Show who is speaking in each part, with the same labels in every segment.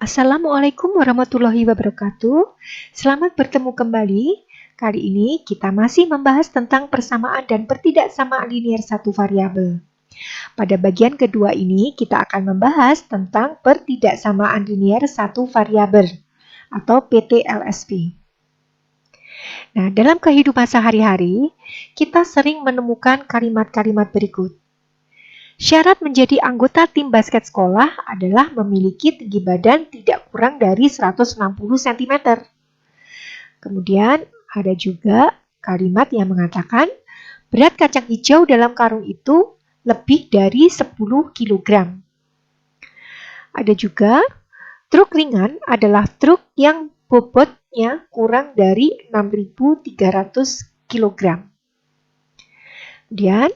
Speaker 1: Assalamualaikum warahmatullahi wabarakatuh. Selamat bertemu kembali. Kali ini kita masih membahas tentang persamaan dan pertidaksamaan linier satu variabel. Pada bagian kedua ini kita akan membahas tentang pertidaksamaan linier satu variabel atau PTLSV. Nah, dalam kehidupan sehari-hari, kita sering menemukan kalimat-kalimat berikut. Syarat menjadi anggota tim basket sekolah adalah memiliki tinggi badan tidak kurang dari 160 cm. Kemudian ada juga kalimat yang mengatakan berat kacang hijau dalam karung itu lebih dari 10 kg. Ada juga truk ringan adalah truk yang bobotnya kurang dari 6.300 kg. Kemudian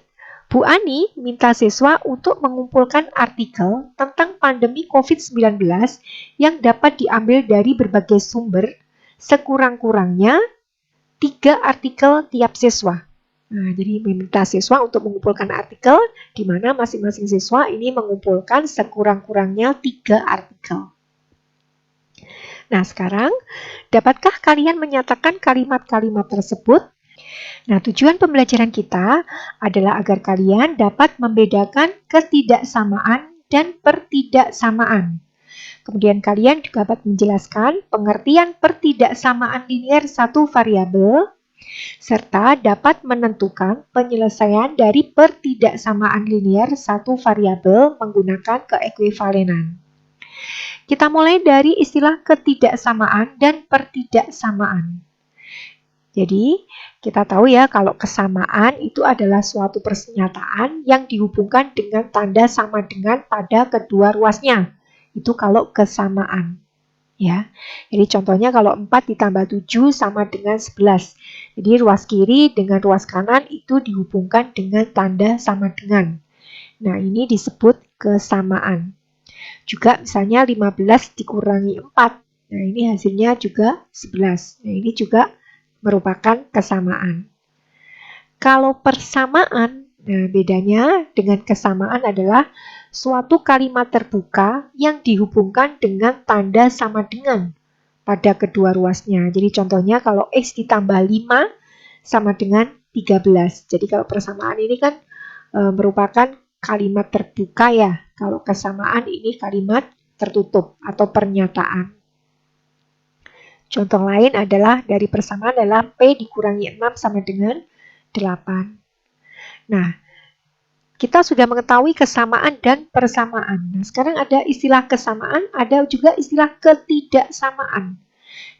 Speaker 1: Bu Ani minta siswa untuk mengumpulkan artikel tentang pandemi COVID-19 yang dapat diambil dari berbagai sumber, sekurang-kurangnya 3 artikel tiap siswa. Nah, jadi meminta siswa untuk mengumpulkan artikel, di mana masing-masing siswa ini mengumpulkan sekurang-kurangnya 3 artikel. Nah, sekarang, dapatkah kalian menyatakan kalimat-kalimat tersebut? Nah, tujuan pembelajaran kita adalah agar kalian dapat membedakan ketidaksamaan dan pertidaksamaan. Kemudian kalian juga dapat menjelaskan pengertian pertidaksamaan linier satu variabel, serta dapat menentukan penyelesaian dari pertidaksamaan linier satu variabel menggunakan keekuivalenan. Kita mulai dari istilah ketidaksamaan dan pertidaksamaan. Jadi, kita tahu ya kalau kesamaan itu adalah suatu pernyataan yang dihubungkan dengan tanda sama dengan pada kedua ruasnya. Itu kalau kesamaan. Ya. Jadi contohnya kalau 4 ditambah 7 sama dengan 11. Jadi ruas kiri dengan ruas kanan itu dihubungkan dengan tanda sama dengan. Nah, ini disebut kesamaan. Juga misalnya 15 dikurangi 4. Nah, ini hasilnya juga 11. Nah, ini juga merupakan kesamaan. Kalau persamaan, nah bedanya dengan kesamaan adalah suatu kalimat terbuka yang dihubungkan dengan tanda sama dengan pada kedua ruasnya. Jadi contohnya kalau X ditambah 5 sama dengan 13. Jadi kalau persamaan ini kan merupakan kalimat terbuka ya. Kalau kesamaan ini kalimat tertutup atau pernyataan. Contoh lain adalah dari persamaan adalah P dikurangi 6 sama dengan 8. Nah, kita sudah mengetahui kesamaan dan persamaan. Nah, sekarang ada istilah kesamaan, ada juga istilah ketidaksamaan.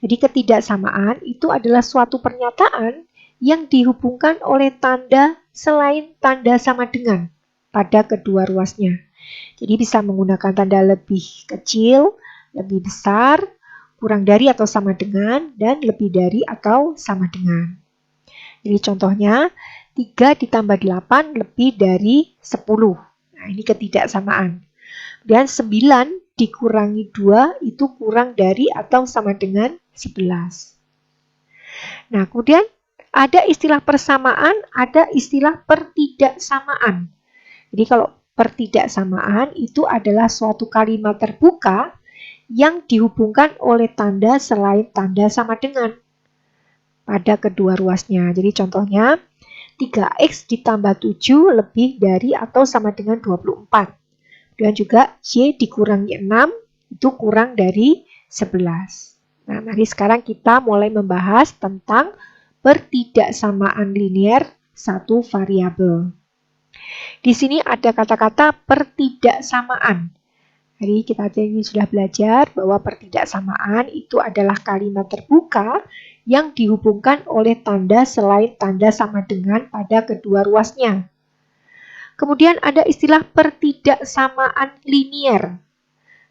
Speaker 1: Jadi ketidaksamaan itu adalah suatu pernyataan yang dihubungkan oleh tanda selain tanda sama dengan pada kedua ruasnya. Jadi bisa menggunakan tanda lebih kecil, lebih besar, kurang dari atau sama dengan, dan lebih dari atau sama dengan. Jadi contohnya, 3 ditambah 8 lebih dari 10. Nah, ini ketidaksamaan. Dan 9 dikurangi 2 itu kurang dari atau sama dengan 11. Nah, kemudian ada istilah persamaan, ada istilah pertidaksamaan. Jadi kalau pertidaksamaan itu adalah suatu kalimat terbuka yang dihubungkan oleh tanda selain tanda sama dengan pada kedua ruasnya. Jadi contohnya 3x ditambah 7 lebih dari atau sama dengan 24. Dan juga y dikurangi 6 itu kurang dari 11. Nah, mari sekarang kita mulai membahas tentang pertidaksamaan linier satu variabel. Di sini ada kata-kata pertidaksamaan. Jadi kita tadi sudah belajar bahwa pertidaksamaan itu adalah kalimat terbuka yang dihubungkan oleh tanda selain tanda sama dengan pada kedua ruasnya. Kemudian ada istilah pertidaksamaan linier.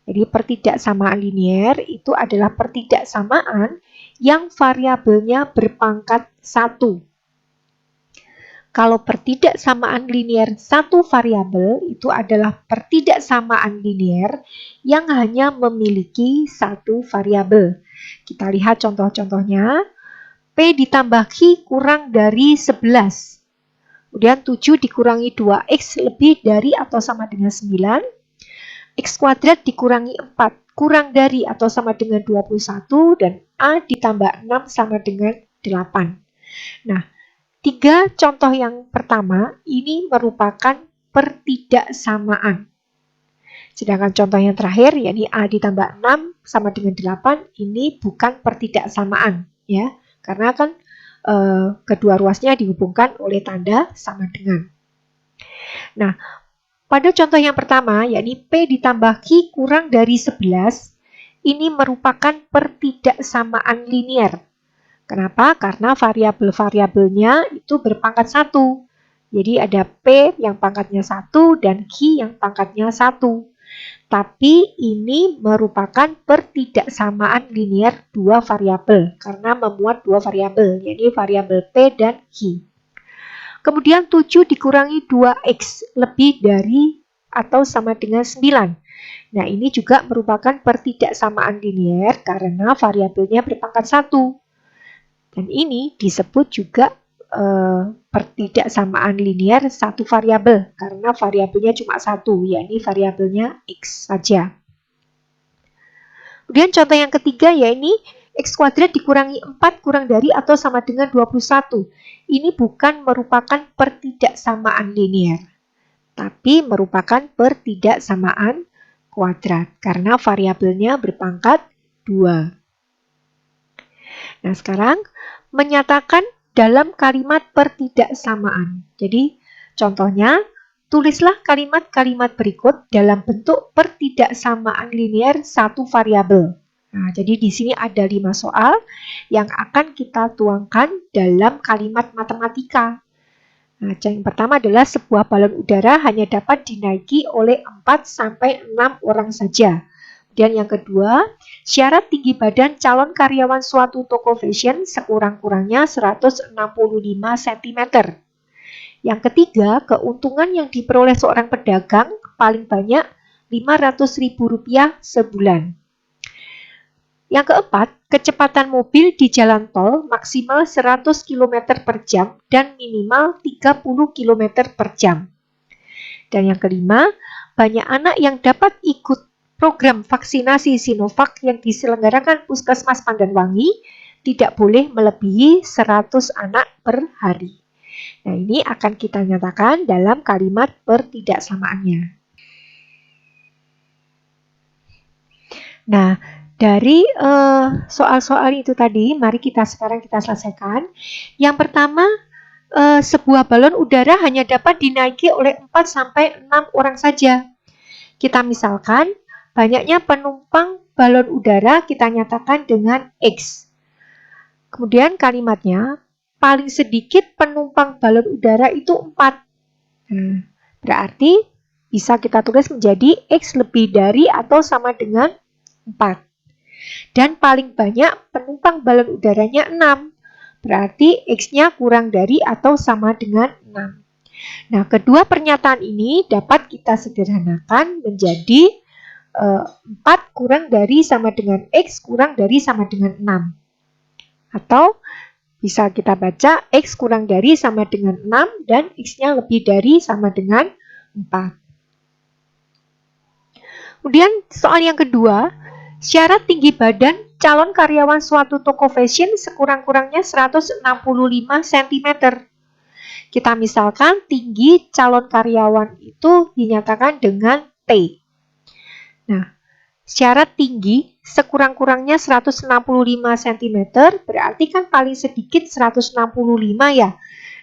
Speaker 1: Jadi pertidaksamaan linier itu adalah pertidaksamaan yang variabelnya berpangkat 1. Kalau pertidaksamaan linier satu variabel itu adalah pertidaksamaan linier yang hanya memiliki satu variabel. Kita lihat contoh-contohnya. P ditambah Q kurang dari 11. Kemudian 7 dikurangi 2X lebih dari atau sama dengan 9. X kuadrat dikurangi 4 kurang dari atau sama dengan 21 dan A ditambah 6 sama dengan 8. Nah, 3 contoh yang pertama ini merupakan pertidaksamaan. Sedangkan contoh yang terakhir, yakni A ditambah 6 sama dengan 8, ini bukan pertidaksamaan, ya, karena kan kedua ruasnya dihubungkan oleh tanda sama dengan. Nah, pada contoh yang pertama, yakni P ditambah Q kurang dari 11, ini merupakan pertidaksamaan linear. Kenapa? Karena variabel-variabelnya itu berpangkat 1. Jadi ada P yang pangkatnya 1 dan Q yang pangkatnya 1. Tapi ini merupakan pertidaksamaan linear dua variabel karena memuat dua variabel, yaitu variabel P dan Q. Kemudian 7 dikurangi 2X lebih dari atau sama dengan 9. Nah, ini juga merupakan pertidaksamaan linear karena variabelnya berpangkat 1. Dan ini disebut juga pertidaksamaan linear satu variabel karena variabelnya cuma satu, yakni variabelnya X saja. Kemudian contoh yang ketiga yakni X kuadrat dikurangi 4 kurang dari atau sama dengan 21. Ini bukan merupakan pertidaksamaan linear, tapi merupakan pertidaksamaan kuadrat karena variabelnya berpangkat 2. Nah, sekarang menyatakan dalam kalimat pertidaksamaan. Jadi, contohnya, tulislah kalimat-kalimat berikut dalam bentuk pertidaksamaan linear satu variabel. Nah, jadi di sini ada 5 soal yang akan kita tuangkan dalam kalimat matematika. Nah, yang pertama adalah sebuah balon udara hanya dapat dinaiki oleh 4-6 orang saja. Dan yang kedua, syarat tinggi badan calon karyawan suatu toko fashion sekurang-kurangnya 165 cm. Yang ketiga, keuntungan yang diperoleh seorang pedagang paling banyak Rp500.000 sebulan. Yang keempat, kecepatan mobil di jalan tol maksimal 100 km per jam dan minimal 30 km per jam. Dan yang kelima, banyak anak yang dapat ikut program vaksinasi Sinovac yang diselenggarakan Puskesmas Pandanwangi tidak boleh melebihi 100 anak per hari. Nah, ini akan kita nyatakan dalam kalimat pertidaksamaannya. Nah, dari soal-soal itu tadi, mari sekarang kita selesaikan. Yang pertama, sebuah balon udara hanya dapat dinaiki oleh 4-6 orang saja. Kita misalkan, banyaknya penumpang balon udara kita nyatakan dengan X. Kemudian kalimatnya, paling sedikit penumpang balon udara itu 4. Berarti bisa kita tulis menjadi X lebih dari atau sama dengan 4. Dan paling banyak penumpang balon udaranya 6. Berarti X-nya kurang dari atau sama dengan 6. Nah, kedua pernyataan ini dapat kita sederhanakan menjadi 4 kurang dari sama dengan X kurang dari sama dengan 6. Atau bisa kita baca X kurang dari sama dengan 6 dan X-nya lebih dari sama dengan 4. Kemudian soal yang kedua, syarat tinggi badan calon karyawan suatu toko fashion sekurang-kurangnya 165 cm. Kita misalkan tinggi calon karyawan itu dinyatakan dengan T. Nah, syarat tinggi sekurang-kurangnya 165 cm berarti kan paling sedikit 165 ya.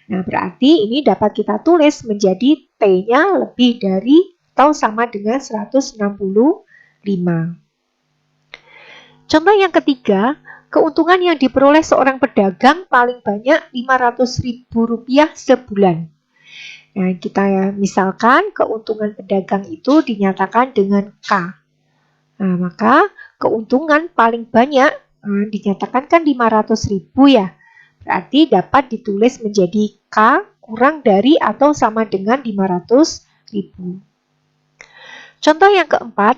Speaker 1: Nah, berarti ini dapat kita tulis menjadi T-nya lebih dari atau sama dengan 165. Contoh yang ketiga, keuntungan yang diperoleh seorang pedagang paling banyak Rp500.000 sebulan. Nah, kita misalkan keuntungan pedagang itu dinyatakan dengan K. Nah, maka keuntungan paling banyak dinyatakan kan 500.000 ya. Berarti dapat ditulis menjadi K kurang dari atau sama dengan 500.000. Contoh yang keempat,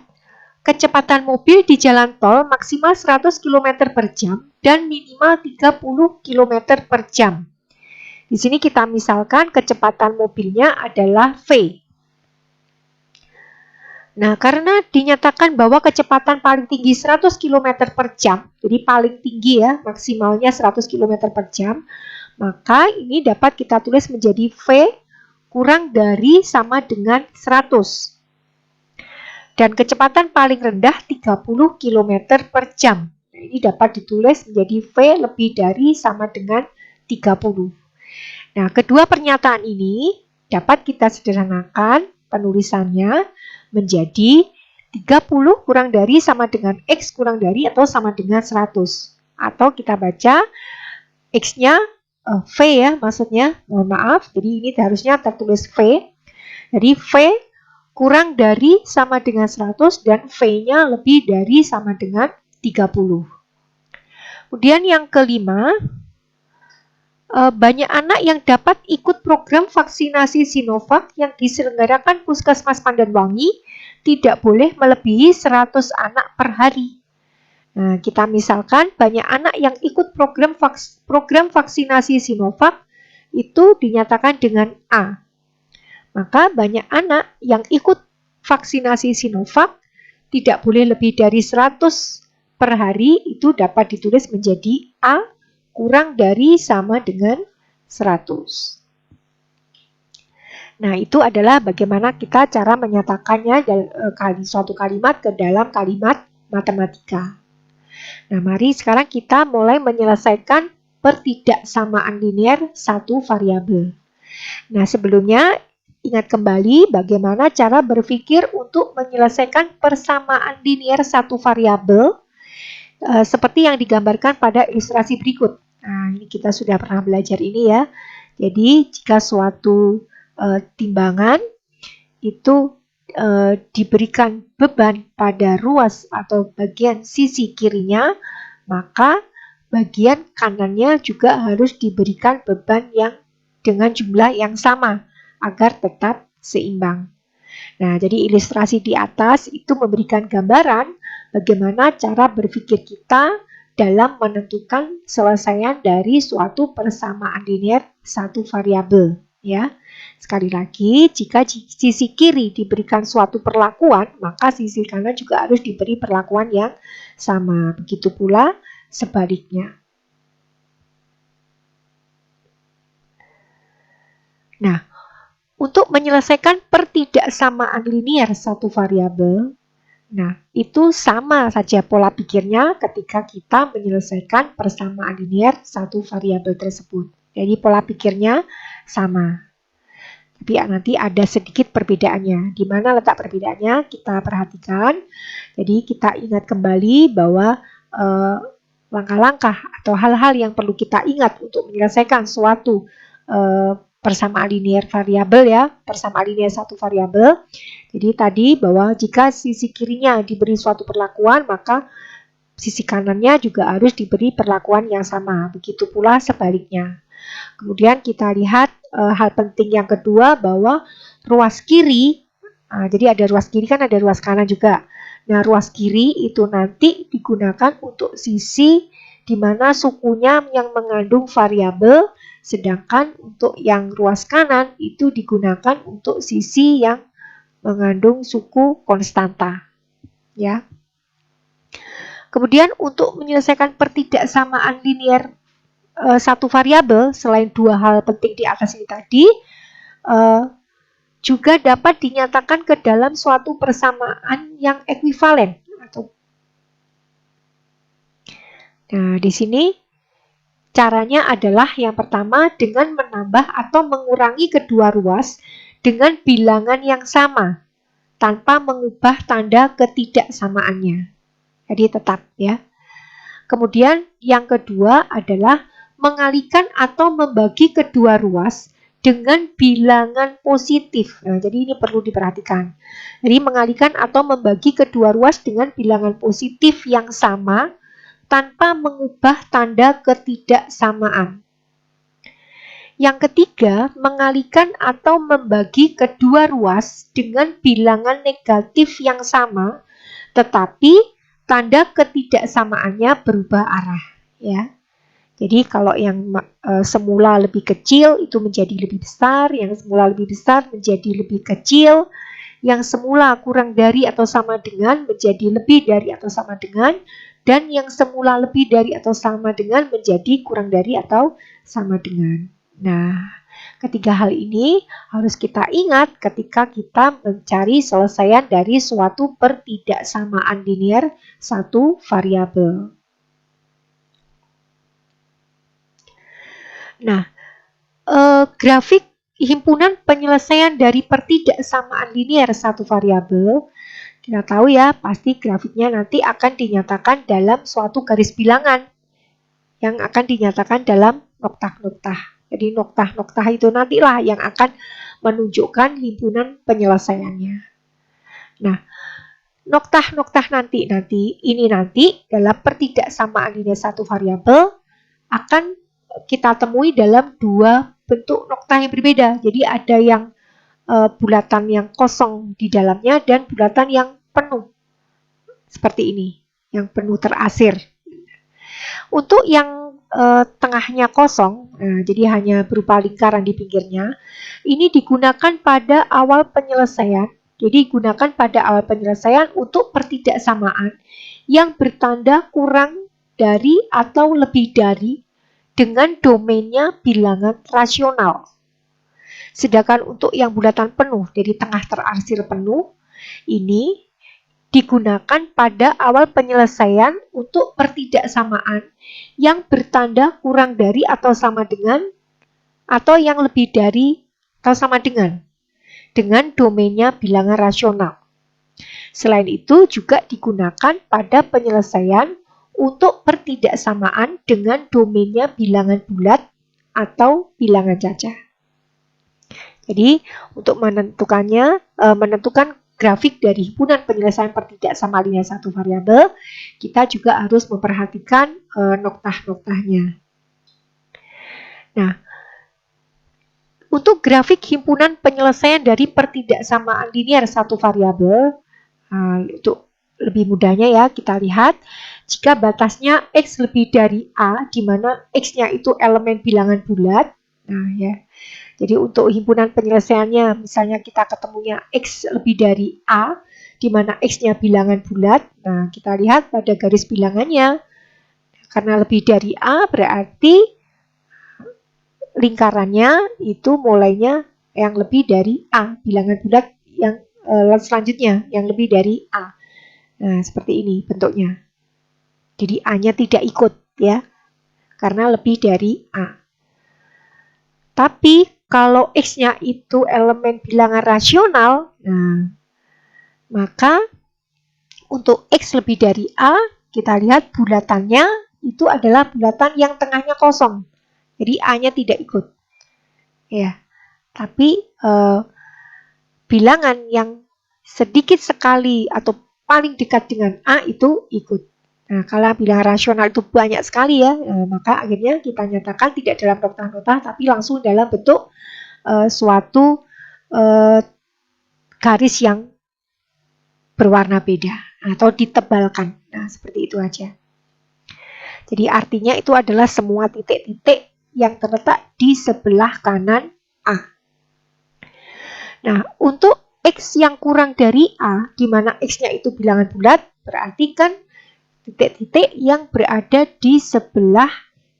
Speaker 1: kecepatan mobil di jalan tol maksimal 100 km per jam dan minimal 30 km per jam. Di sini kita misalkan kecepatan mobilnya adalah V. Nah, karena dinyatakan bahwa kecepatan paling tinggi 100 km per jam, jadi paling tinggi ya, maksimalnya 100 km per jam, maka ini dapat kita tulis menjadi V kurang dari sama dengan 100. Dan kecepatan paling rendah 30 km per jam. Nah, ini dapat ditulis menjadi V lebih dari sama dengan 30. Nah, kedua pernyataan ini dapat kita sederhanakan penulisannya menjadi 30 kurang dari sama dengan X kurang dari atau sama dengan 100. Atau kita baca X-nya V ya, maksudnya, mohon maaf, jadi ini harusnya tertulis V. Jadi V kurang dari sama dengan 100 dan V-nya lebih dari sama dengan 30. Kemudian yang kelima, banyak anak yang dapat ikut program vaksinasi Sinovac yang diselenggarakan Puskesmas Pandanwangi tidak boleh melebihi 100 anak per hari. Nah, kita misalkan banyak anak yang ikut program vaksinasi Sinovac itu dinyatakan dengan A. Maka banyak anak yang ikut vaksinasi Sinovac tidak boleh lebih dari 100 per hari, itu dapat ditulis menjadi A kurang dari sama dengan 100. Nah, itu adalah bagaimana kita cara menyatakannya dari suatu kalimat ke dalam kalimat matematika. Nah, mari sekarang kita mulai menyelesaikan pertidaksamaan linear satu variabel. Nah, sebelumnya ingat kembali bagaimana cara berpikir untuk menyelesaikan persamaan linear satu variabel seperti yang digambarkan pada ilustrasi berikut. Nah, ini kita sudah pernah belajar ini ya. Jadi, jika suatu timbangan itu diberikan beban pada ruas atau bagian sisi kirinya, maka bagian kanannya juga harus diberikan beban yang dengan jumlah yang sama agar tetap seimbang. Nah, jadi ilustrasi di atas itu memberikan gambaran bagaimana cara berpikir kita dalam menentukan selesaian dari suatu persamaan linear satu variabel, ya. Sekali lagi, jika sisi kiri diberikan suatu perlakuan, maka sisi kanan juga harus diberi perlakuan yang sama. Begitu pula sebaliknya. Nah, untuk menyelesaikan pertidaksamaan linear satu variabel, nah, itu sama saja pola pikirnya ketika kita menyelesaikan persamaan linear satu variabel tersebut. Jadi pola pikirnya sama. Tapi nanti ada sedikit perbedaannya. Di mana letak perbedaannya? Kita perhatikan. Jadi kita ingat kembali bahwa langkah-langkah atau hal-hal yang perlu kita ingat untuk menyelesaikan suatu persamaan linear variabel ya, persamaan linear satu variabel. Jadi tadi bahwa jika sisi kirinya diberi suatu perlakuan, maka sisi kanannya juga harus diberi perlakuan yang sama. Begitu pula sebaliknya. Kemudian kita lihat hal penting yang kedua bahwa ruas kiri, jadi ada ruas kiri kan ada ruas kanan juga. Nah, ruas kiri itu nanti digunakan untuk sisi di mana sukunya yang mengandung variabel, sedangkan untuk yang ruas kanan itu digunakan untuk sisi yang mengandung suku konstanta. Ya. Kemudian untuk menyelesaikan pertidaksamaan linear satu variabel, selain dua hal penting di atas ini tadi, juga dapat dinyatakan ke dalam suatu persamaan yang ekuivalen. Nah, di sini caranya adalah yang pertama dengan menambah atau mengurangi kedua ruas dengan bilangan yang sama tanpa mengubah tanda ketidaksamaannya. Jadi tetap ya. Kemudian yang kedua adalah mengalihkan atau membagi kedua ruas dengan bilangan positif. Nah, jadi ini perlu diperhatikan. Jadi mengalihkan atau membagi kedua ruas dengan bilangan positif yang sama tanpa mengubah tanda ketidaksamaan. Yang ketiga, mengalihkan atau membagi kedua ruas dengan bilangan negatif yang sama, tetapi tanda ketidaksamaannya berubah arah. Ya. Jadi kalau yang semula lebih kecil itu menjadi lebih besar, yang semula lebih besar menjadi lebih kecil, yang semula kurang dari atau sama dengan menjadi lebih dari atau sama dengan, dan yang semula lebih dari atau sama dengan menjadi kurang dari atau sama dengan. Nah, ketiga hal ini harus kita ingat ketika kita mencari selesaian dari suatu pertidaksamaan linear satu variabel. Nah, grafik himpunan penyelesaian dari pertidaksamaan linear satu variabel, kita tahu ya, pasti grafiknya nanti akan dinyatakan dalam suatu garis bilangan yang akan dinyatakan dalam noktah-noktah. Jadi noktah-noktah itu nantilah yang akan menunjukkan himpunan penyelesaiannya. Nah, noktah-noktah nanti dalam pertidaksamaan linear satu variabel akan kita temui dalam dua bentuk noktah yang berbeda. Jadi ada yang bulatan yang kosong di dalamnya dan bulatan yang penuh. Seperti ini, yang penuh terasir. Untuk yang tengahnya kosong, jadi hanya berupa lingkaran di pinggirnya, ini digunakan pada awal penyelesaian. Jadi digunakan pada awal penyelesaian untuk pertidaksamaan yang bertanda kurang dari atau lebih dari dengan domainnya bilangan rasional. Sedangkan untuk yang bulatan penuh, jadi tengah terarsir penuh, ini digunakan pada awal penyelesaian untuk pertidaksamaan yang bertanda kurang dari atau sama dengan atau yang lebih dari atau sama dengan domainnya bilangan rasional. Selain itu juga digunakan pada penyelesaian untuk pertidaksamaan dengan domainnya bilangan bulat atau bilangan cacah. Jadi untuk menentukan grafik dari himpunan penyelesaian pertidaksamaan linear satu variabel, kita juga harus memperhatikan noktah-noktahnya. Nah, untuk grafik himpunan penyelesaian dari pertidaksamaan linear satu variabel, untuk lebih mudahnya ya, kita lihat jika batasnya X lebih dari A, di mana X-nya itu elemen bilangan bulat. Nah ya, jadi untuk himpunan penyelesaiannya, misalnya kita ketemunya X lebih dari A, di mana X-nya bilangan bulat. Nah, kita lihat pada garis bilangannya, karena lebih dari A berarti lingkarannya itu mulainya yang lebih dari A, bilangan bulat yang selanjutnya yang lebih dari A. Nah, seperti ini bentuknya. Jadi A-nya tidak ikut ya, karena lebih dari A. Tapi kalau X-nya itu elemen bilangan rasional, nah, maka untuk X lebih dari A, kita lihat bulatannya itu adalah bulatan yang tengahnya kosong. Jadi A-nya tidak ikut. Ya, tapi bilangan yang sedikit sekali atau paling dekat dengan A itu ikut. Nah, kalau bilangan rasional itu banyak sekali ya, maka akhirnya kita nyatakan tidak dalam noktah-noktah, tapi langsung dalam bentuk suatu garis yang berwarna beda atau ditebalkan. Nah, seperti itu aja. Jadi artinya itu adalah semua titik-titik yang terletak di sebelah kanan A. Nah, untuk X yang kurang dari A, di mana X-nya itu bilangan bulat, berarti kan titik-titik yang berada di sebelah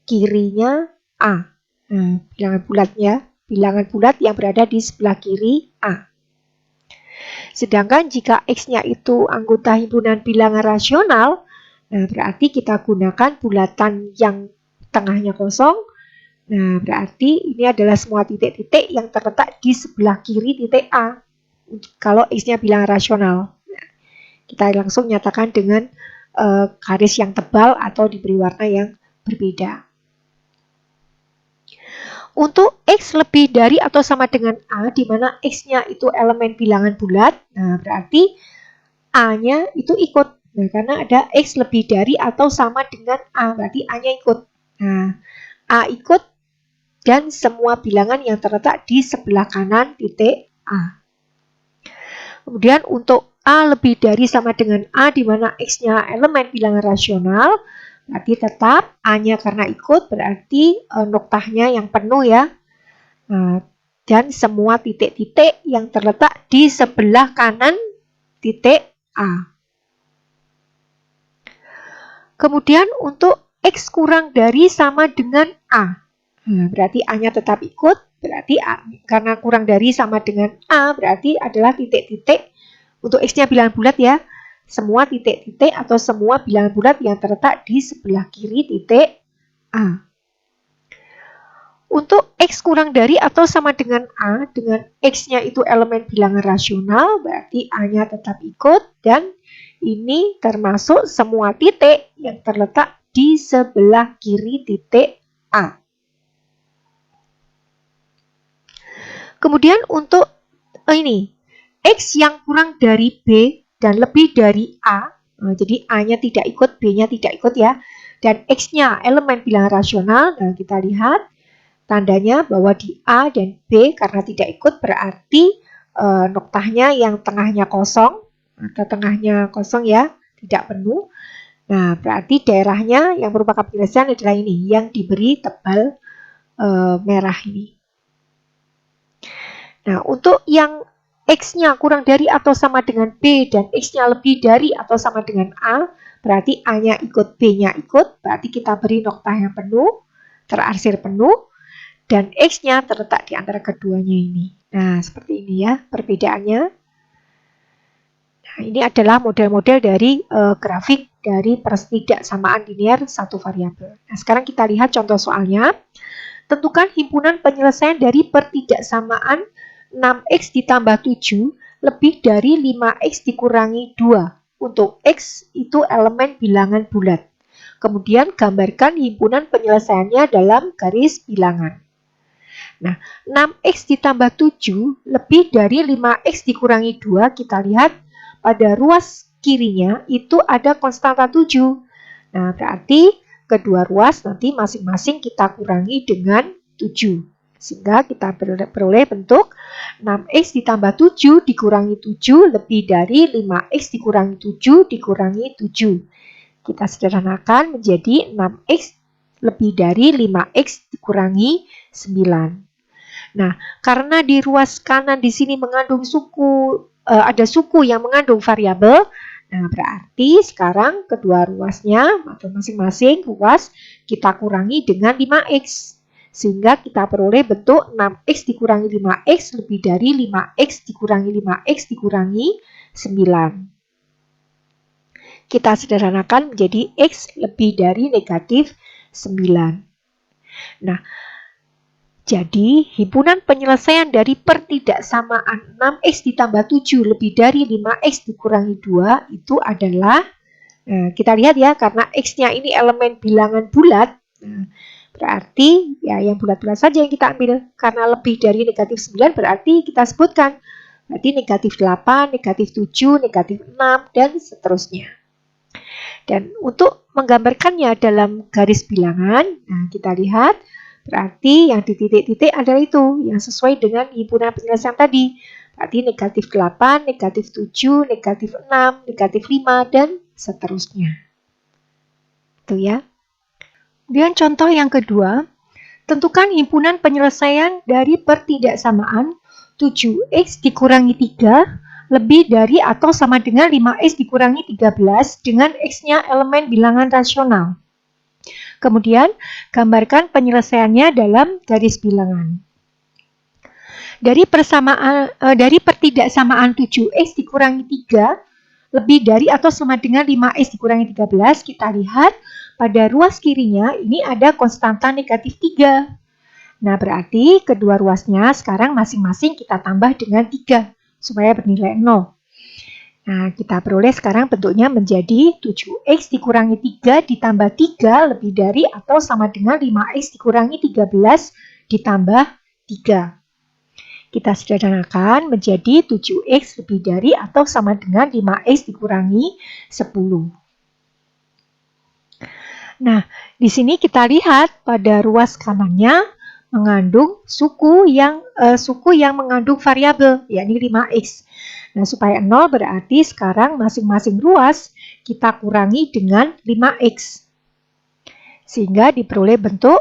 Speaker 1: kirinya A. Nah, bilangan bulat yang berada di sebelah kiri A. Sedangkan jika X-nya itu anggota himpunan bilangan rasional, nah berarti kita gunakan bulatan yang tengahnya kosong. Nah, berarti ini adalah semua titik-titik yang terletak di sebelah kiri titik A. Kalau X-nya bilangan rasional. Nah, kita langsung nyatakan dengan garis yang tebal atau diberi warna yang berbeda. Untuk X lebih dari atau sama dengan A, di mana X-nya itu elemen bilangan bulat, nah berarti A-nya itu ikut. Nah, karena ada X lebih dari atau sama dengan A, berarti A-nya ikut. Nah, A ikut dan semua bilangan yang terletak di sebelah kanan titik A. Kemudian untuk A lebih dari sama dengan A, di mana X-nya elemen bilangan rasional, berarti tetap A-nya karena ikut, berarti noktahnya yang penuh ya. Nah, dan semua titik-titik yang terletak di sebelah kanan titik A. Kemudian untuk X kurang dari sama dengan A. Nah, berarti A-nya tetap ikut, berarti A, karena kurang dari sama dengan A, berarti adalah titik-titik untuk X-nya bilangan bulat ya. Semua titik-titik atau semua bilangan bulat yang terletak di sebelah kiri titik A. Untuk X kurang dari atau sama dengan A, dengan X-nya itu elemen bilangan rasional, berarti A-nya tetap ikut, dan ini termasuk semua titik yang terletak di sebelah kiri titik A. Kemudian untuk ini, X yang kurang dari B dan lebih dari A, jadi A-nya tidak ikut, B-nya tidak ikut ya, dan X-nya elemen bilangan rasional, nah kita lihat tandanya bahwa di A dan B karena tidak ikut berarti noktahnya yang tengahnya kosong, atau tengahnya kosong ya, tidak penuh. Nah, berarti daerahnya yang merupakan penyelesaian adalah ini, yang diberi tebal merah ini. Nah, untuk yang X-nya kurang dari atau sama dengan B dan X-nya lebih dari atau sama dengan A, berarti A-nya ikut, B-nya ikut, berarti kita beri noktah yang penuh, terarsir penuh, dan X-nya terletak di antara keduanya ini. Nah, seperti ini ya perbedaannya. Nah, ini adalah model-model dari grafik dari pertidaksamaan linear satu variabel. Nah, sekarang kita lihat contoh soalnya. Tentukan himpunan penyelesaian dari pertidaksamaan 6X ditambah 7 lebih dari 5X dikurangi 2 untuk X itu elemen bilangan bulat. Kemudian gambarkan himpunan penyelesaiannya dalam garis bilangan. Nah, 6X ditambah 7 lebih dari 5X dikurangi 2, kita lihat pada ruas kirinya itu ada konstanta 7. Nah, berarti kedua ruas nanti masing-masing kita kurangi dengan 7. Sehingga kita peroleh bentuk 6X ditambah 7 dikurangi 7 lebih dari 5X dikurangi 7 dikurangi 7. Kita sederhanakan menjadi 6X lebih dari 5X dikurangi 9. Nah, karena di ruas kanan di sini mengandung suku, ada suku yang mengandung variabel, nah berarti sekarang kedua ruasnya atau masing-masing ruas kita kurangi dengan 5X. Sehingga kita peroleh bentuk 6X dikurangi 5X lebih dari 5X dikurangi 5X dikurangi 9. Kita sederhanakan menjadi X lebih dari negatif 9. Nah, jadi himpunan penyelesaian dari pertidaksamaan 6X ditambah 7 lebih dari 5X dikurangi 2 itu adalah, kita lihat ya, karena X-nya ini elemen bilangan bulat, berarti ya yang bulat-bulat saja yang kita ambil. Karena lebih dari negatif 9 berarti kita sebutkan. Berarti negatif 8, negatif 7, negatif 6, dan seterusnya. Dan untuk menggambarkannya dalam garis bilangan, nah kita lihat berarti yang di titik-titik adalah itu yang sesuai dengan himpunan penyelesaian tadi. Berarti negatif 8, negatif 7, negatif 6, negatif 5, dan seterusnya. Itu ya. Kemudian contoh yang kedua, tentukan himpunan penyelesaian dari pertidaksamaan 7X dikurangi 3 lebih dari atau sama dengan 5X dikurangi 13 dengan X-nya elemen bilangan rasional. Kemudian, gambarkan penyelesaiannya dalam garis bilangan. Dari pertidaksamaan 7X dikurangi 3 lebih dari atau sama dengan 5X dikurangi 13, kita lihat pada ruas kirinya ini ada konstanta negatif 3. Nah, berarti kedua ruasnya sekarang masing-masing kita tambah dengan 3 supaya bernilai 0. Nah, kita peroleh sekarang bentuknya menjadi 7X dikurangi 3 ditambah 3 lebih dari atau sama dengan 5X dikurangi 13 ditambah 3. Kita sederhanakan menjadi 7X lebih dari atau sama dengan 5X dikurangi 10. Nah, di sini kita lihat pada ruas kanannya mengandung suku yang mengandung variabel, yakni 5X. Nah, supaya 0 berarti sekarang masing-masing ruas kita kurangi dengan 5X. Sehingga diperoleh bentuk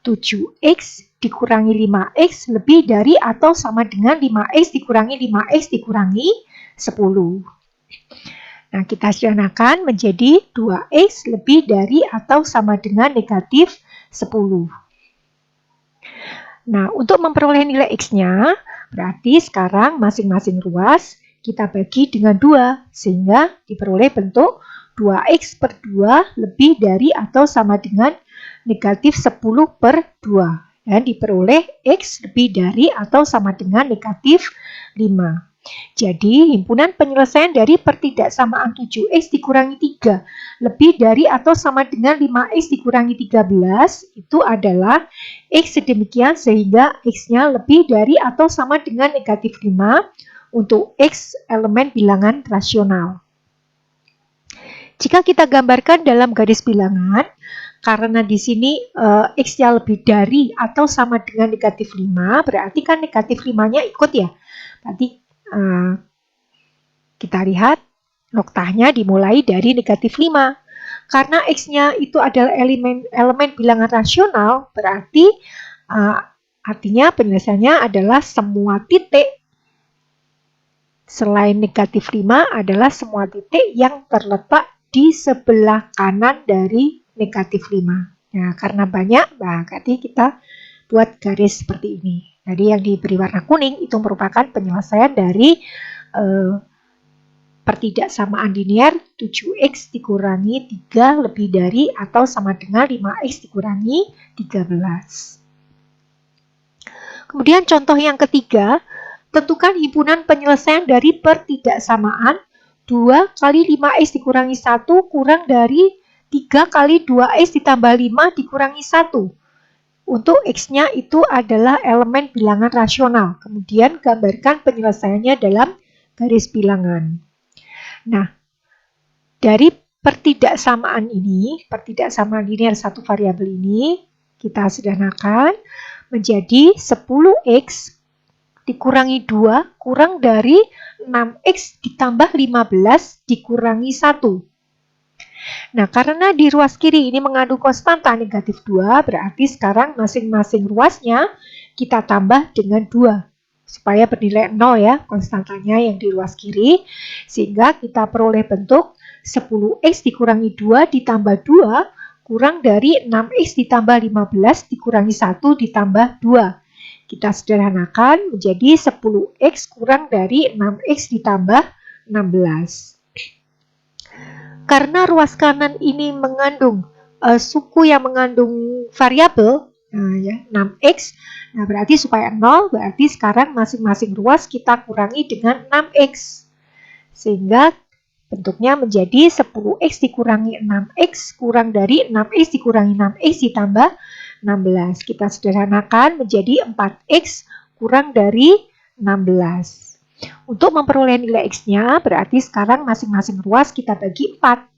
Speaker 1: 7X dikurangi 5x lebih dari atau sama dengan 5x dikurangi 5x dikurangi 10. Nah, kita sederhanakan menjadi 2x lebih dari atau sama dengan negatif 10. Nah, untuk memperoleh nilai x-nya, berarti sekarang masing-masing ruas kita bagi dengan 2, sehingga diperoleh bentuk 2x per 2 lebih dari atau sama dengan negatif 10 per 2. Dan diperoleh x lebih dari atau sama dengan negatif 5. Jadi, himpunan penyelesaian dari pertidaksamaan 7x dikurangi 3 lebih dari atau sama dengan 5x dikurangi 13 itu adalah x sedemikian sehingga x-nya lebih dari atau sama dengan negatif 5 untuk x elemen bilangan rasional. Jika kita gambarkan dalam garis bilangan, karena di sini x-nya lebih dari atau sama dengan negatif 5, berarti kan negatif 5-nya ikut ya. Berarti kita lihat noktahnya dimulai dari negatif 5. Karena x-nya itu adalah elemen bilangan rasional, berarti artinya penyelesaiannya adalah semua titik selain negatif 5 adalah semua titik yang terletak di sebelah kanan dari negatif 5. Nah, karena banyak, berarti kita buat garis seperti ini. Jadi yang diberi warna kuning itu merupakan penyelesaian dari pertidaksamaan linear 7x dikurangi 3 lebih dari atau sama dengan 5x dikurangi 13. Kemudian contoh yang ketiga, tentukan himpunan penyelesaian dari pertidaksamaan 2 kali 5x dikurangi 1 kurang dari 3 kali 2x ditambah 5 dikurangi 1. Untuk x-nya itu adalah elemen bilangan rasional. Kemudian gambarkan penyelesaiannya dalam garis bilangan. Nah, dari pertidaksamaan ini, pertidaksamaan linear satu variabel ini, kita sederhanakan menjadi 10x dikurangi 2 kurang dari 6x ditambah 15 dikurangi 1. Nah, karena di ruas kiri ini mengandung konstanta negatif 2, berarti sekarang masing-masing ruasnya kita tambah dengan 2. Supaya bernilai 0 ya, konstantanya yang di ruas kiri. Sehingga kita peroleh bentuk 10x dikurangi 2 ditambah 2 kurang dari 6x ditambah 15 dikurangi 1 ditambah 2. Kita sederhanakan menjadi 10x kurang dari 6x ditambah 16. Karena ruas kanan ini mengandung suku yang mengandung variabel, ya, 6x, nah berarti supaya 0, berarti sekarang masing-masing ruas kita kurangi dengan 6x. Sehingga bentuknya menjadi 10x dikurangi 6x kurang dari 6x dikurangi 6x ditambah 16. Kita sederhanakan menjadi 4x kurang dari 16. Untuk memperoleh nilai x-nya, berarti sekarang masing-masing ruas kita bagi 4.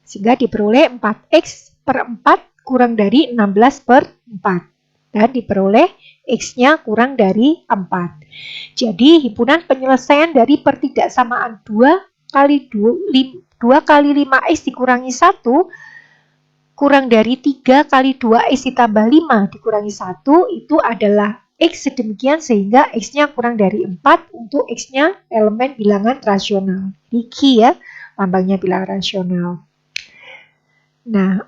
Speaker 1: Sehingga diperoleh 4x per 4 kurang dari 16 per 4. Dan diperoleh x-nya kurang dari 4. Jadi himpunan penyelesaian dari pertidaksamaan 2 kali 5x dikurangi 1 kurang dari 3 kali 2x ditambah 5 dikurangi 1 itu adalah x sedemikian sehingga x-nya kurang dari 4 untuk x-nya elemen bilangan rasional. Diki ya, lambangnya bilangan rasional. Nah,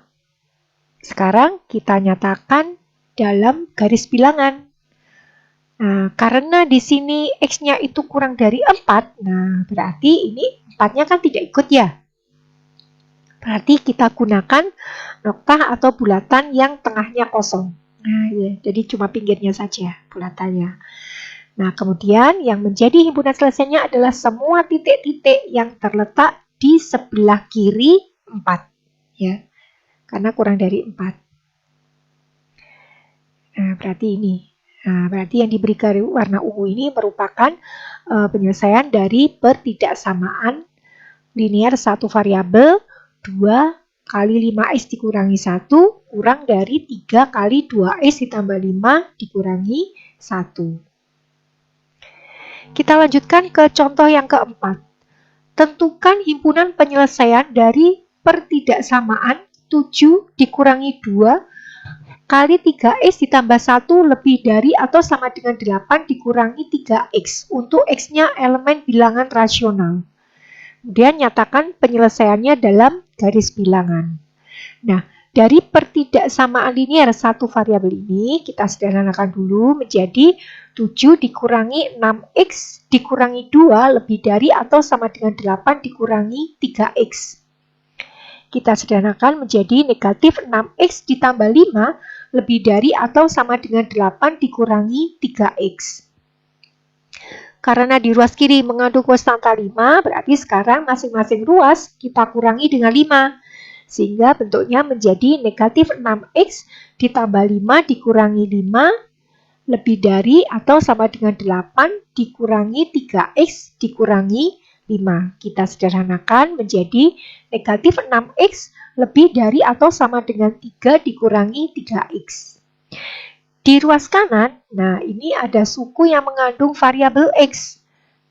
Speaker 1: sekarang kita nyatakan dalam garis bilangan. Nah, karena di sini x-nya itu kurang dari 4, nah berarti ini 4-nya kan tidak ikut ya. Berarti kita gunakan noktah atau bulatan yang tengahnya kosong. Nah, ya, jadi cuma pinggirnya saja bulatannya. Nah, kemudian yang menjadi himpunan selesainya adalah semua titik-titik yang terletak di sebelah kiri 4. Ya, karena kurang dari 4. Nah, berarti ini. Nah, berarti yang diberi garis warna ungu ini merupakan penyelesaian dari pertidaksamaan linear satu variabel 2 kali 5x dikurangi 1 kurang dari 3 kali 2x ditambah 5 dikurangi 1. Kita lanjutkan ke contoh yang keempat. Tentukan himpunan penyelesaian dari pertidaksamaan 7 dikurangi 2 kali 3x ditambah 1 lebih dari atau sama dengan 8 dikurangi 3x untuk x-nya elemen bilangan rasional. Kemudian nyatakan penyelesaiannya dalam garis bilangan. Nah, dari pertidaksamaan linear satu variabel ini, kita sederhanakan dulu menjadi 7 dikurangi 6x dikurangi 2 lebih dari atau sama dengan 8 dikurangi 3x. Kita sederhanakan menjadi negatif 6x ditambah 5 lebih dari atau sama dengan 8 dikurangi 3x. Karena di ruas kiri mengandung konstanta 5, berarti sekarang masing-masing ruas kita kurangi dengan 5. Sehingga bentuknya menjadi negatif 6x ditambah 5 dikurangi 5 lebih dari atau sama dengan 8 dikurangi 3x dikurangi 5. Kita sederhanakan menjadi negatif 6x lebih dari atau sama dengan 3 dikurangi 3x. Di ruas kanan, nah ini ada suku yang mengandung variabel x,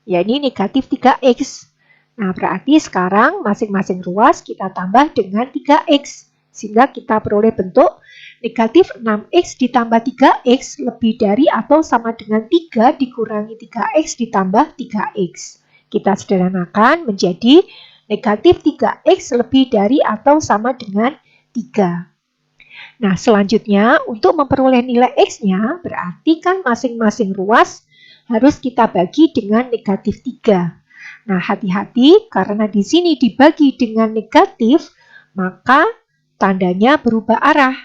Speaker 1: yakni negatif 3x. Nah, berarti sekarang masing-masing ruas kita tambah dengan 3x. Sehingga kita peroleh bentuk negatif 6x ditambah 3x lebih dari atau sama dengan 3 dikurangi 3x ditambah 3x. Kita sederhanakan menjadi negatif 3x lebih dari atau sama dengan 3. Nah, selanjutnya untuk memperoleh nilai x-nya, berarti kan masing-masing ruas harus kita bagi dengan negatif 3. Nah, hati-hati karena di sini dibagi dengan negatif, maka tandanya berubah arah.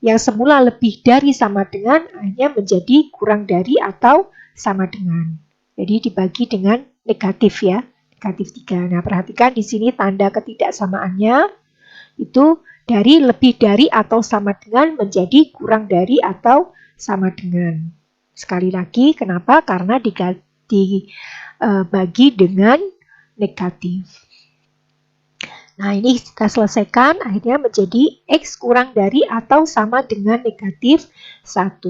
Speaker 1: Yang semula lebih dari sama dengan hanya menjadi kurang dari atau sama dengan. Jadi dibagi dengan negatif ya, negatif 3. Nah, perhatikan di sini tanda ketidaksamaannya itu dari lebih dari atau sama dengan menjadi kurang dari atau sama dengan. Sekali lagi, kenapa? Karena dibagi dengan negatif. Nah, ini kita selesaikan, akhirnya menjadi x kurang dari atau sama dengan negatif 1.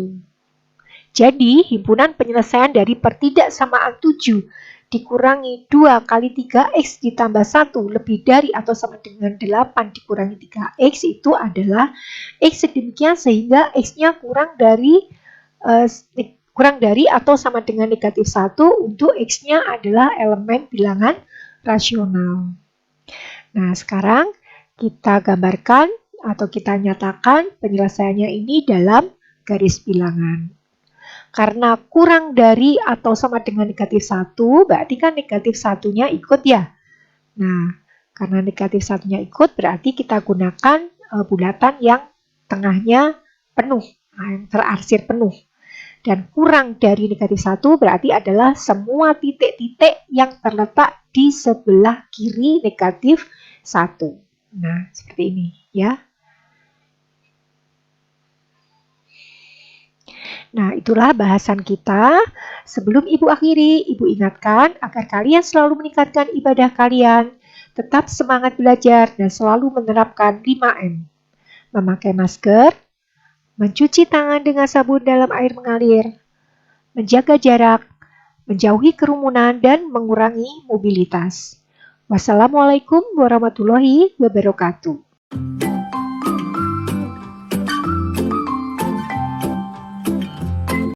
Speaker 1: Jadi, himpunan penyelesaian dari pertidaksamaan 7 dikurangi 2 kali 3x ditambah 1 lebih dari atau sama dengan 8 dikurangi 3x itu adalah x sedemikian sehingga x-nya kurang dari atau sama dengan negatif 1 untuk x-nya adalah elemen bilangan rasional. Nah, sekarang kita gambarkan atau kita nyatakan penyelesaiannya ini dalam garis bilangan. Karena kurang dari atau sama dengan negatif 1, berarti kan negatif 1-nya ikut ya. Nah, karena negatif 1-nya ikut, berarti kita gunakan bulatan yang tengahnya penuh, yang terarsir penuh. Dan kurang dari negatif 1 berarti adalah semua titik-titik yang terletak di sebelah kiri negatif 1. Nah, seperti ini ya. Nah, itulah bahasan kita. Sebelum Ibu akhiri, Ibu ingatkan agar kalian selalu meningkatkan ibadah kalian, tetap semangat belajar dan selalu menerapkan 5M. Memakai masker, mencuci tangan dengan sabun dalam air mengalir, menjaga jarak, menjauhi kerumunan, dan mengurangi mobilitas. Wassalamualaikum warahmatullahi wabarakatuh.